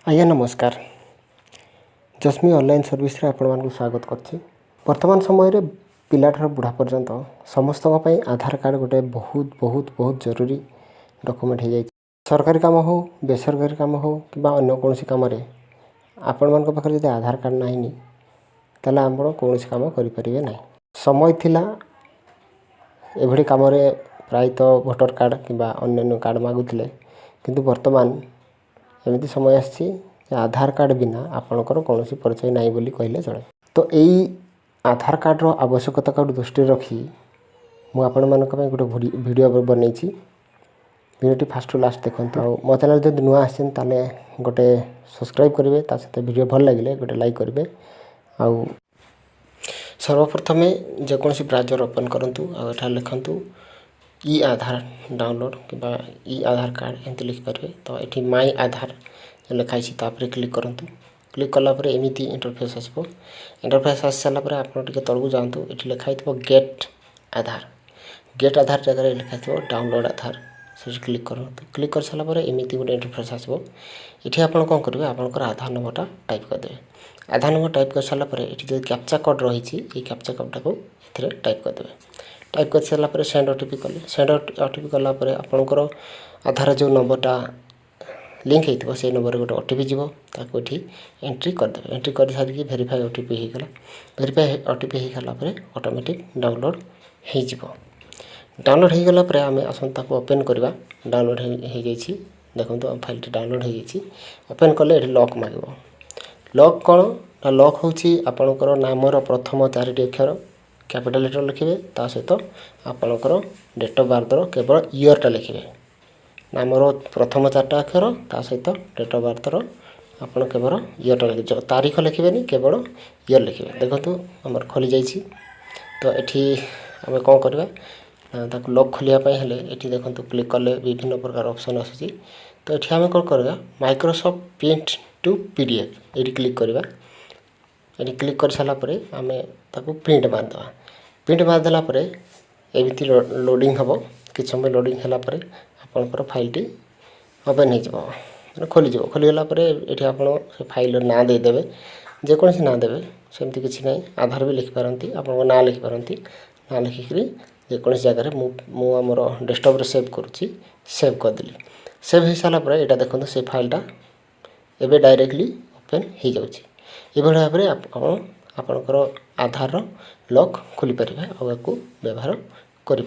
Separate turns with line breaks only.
आज्ञा नमस्कार। जस्मी online service रे आपण मानक स्वागत करछि। वर्तमान समय रे पिलाठार बुढ़ा पर्यंत समस्त आधार कार्ड गोटे बहुत बहुत बहुत जरूरी डॉक्यूमेंट हो जाए। सरकारी काम हो बेसरकारी काम हो कि अन्य कौन काम आपण मान पाखे जब आधार कार्ड ना ताला आपण कौन काम करें ना। समय थिला एभली काम प्रायतः भोटर कार्ड कि अन्य कार्ड मागुले किंतु वर्तमान एमती समय आसी आधार कार्ड बिना आपणकर कौन परिचय नाई बोली कहले चले। तो यही आधार कार्ड रो आवश्यकता को दृष्टि रखी मुझे गोटे वीडियो बनई। वीडियोटी फास्ट टू लास्ट देखते और मो चैनल जब नुआ आसे गोटे सब्सक्राइब करेंगे सहित वीडियो भल लगे गोटे लाइक करेंगे। आउ सर्वप्रथम जेकोसी ब्राउजर ओपन करूँ और लिखु ई आधार डाउनलोड कि ई आधार कार्ड एमती लिखिपारे। तो ये माई आधार लिखाई तापर क्लिक करूँ। क्लिक कलापर एमती इंटरफेस आसो। इंटरफेस आसी सारापर आप तलू जातु ये लिखाई गेट आधार। गेट आधार जगह लिखाई डाउनलोड आधार से क्लिक करूँ। क्लिक कर सारापर एमती गोटे इंटरफेस आसो। ये आप कौन करेंगे आपंकर आधार नंबरटा टाइप करदे। आधार नंबर टाइप कर सारापर ये जो कैप्चा कोड रही है कैप्चा कोडटा को ये टाइप करदे। टाइप कर सारापर सेंड ओटीपी कले। सेंड ओटीपी कलापर आपंकर आधार जो नंबरटा लिंक होता से नंबर गोटे ओटीपी जीव ताको ये एंट्री करदे। एंट्री कर सारिकी भेरीफाई ओटीपी होगा। भेरीफाई ओटीपी हो गलापर ऑटोमेटिक डाउनलोड हो। डाउनलोड हो गलापर आम आसता ओपन करवा। डाउनलोड हो जाइए देखो फाइल डाउनलोड हो जाइए। ओपन कले ये लॉक मांग। लॉक कौन ना लॉक हूँ आपणकर नामर प्रथम 4टी अक्षर कैपिटल लेटर लिखे ता सहित आपणकर डेट ऑफ बर्थर केवल ईयरटा लिखे। नामर प्रथम 4टा अक्षर ता सहित डेट ऑफ बर्थर आपड़ केवल ईयरटा लिखे। तारीख लिखे केवल ईयर लिखे। देखो आम खोली जाइए। तो ये आम कौन करवा लॉक खोलियापाई ये देखो क्लिक कले विभिन्न प्रकार ऑप्शन आसूँ। तो ये आम कौन करवा माइक्रोसॉफ्ट पेंट टू पीडीएफ ये क्लिक करवा। ये क्लिक कर सारापर आम ताको प्रिंट मारदे। प्रिंट मारदेलापर एमती लोडिंग हम कि समय लोडिंग होगापर आपंकर फाइलटी ओपन हो खोलीज। खोलीगलापर ये आप फाइल ना देदेवे जेकोसी ना देवे सेमती किसी ना। आधार भी लिखिपारती आप ना लिखिपारती ना लिखिक जेकोसी जगह मुझर डेस्कटॉप सेव करुँची सेव करदेली। सेव हो सारापर यहाँ देखो से फाइलटा एवं डायरेक्टली ओपन हो जाऊँगी। ये भाव में आपणकर आधार लॉक खोली पारे और व्यवहार करें।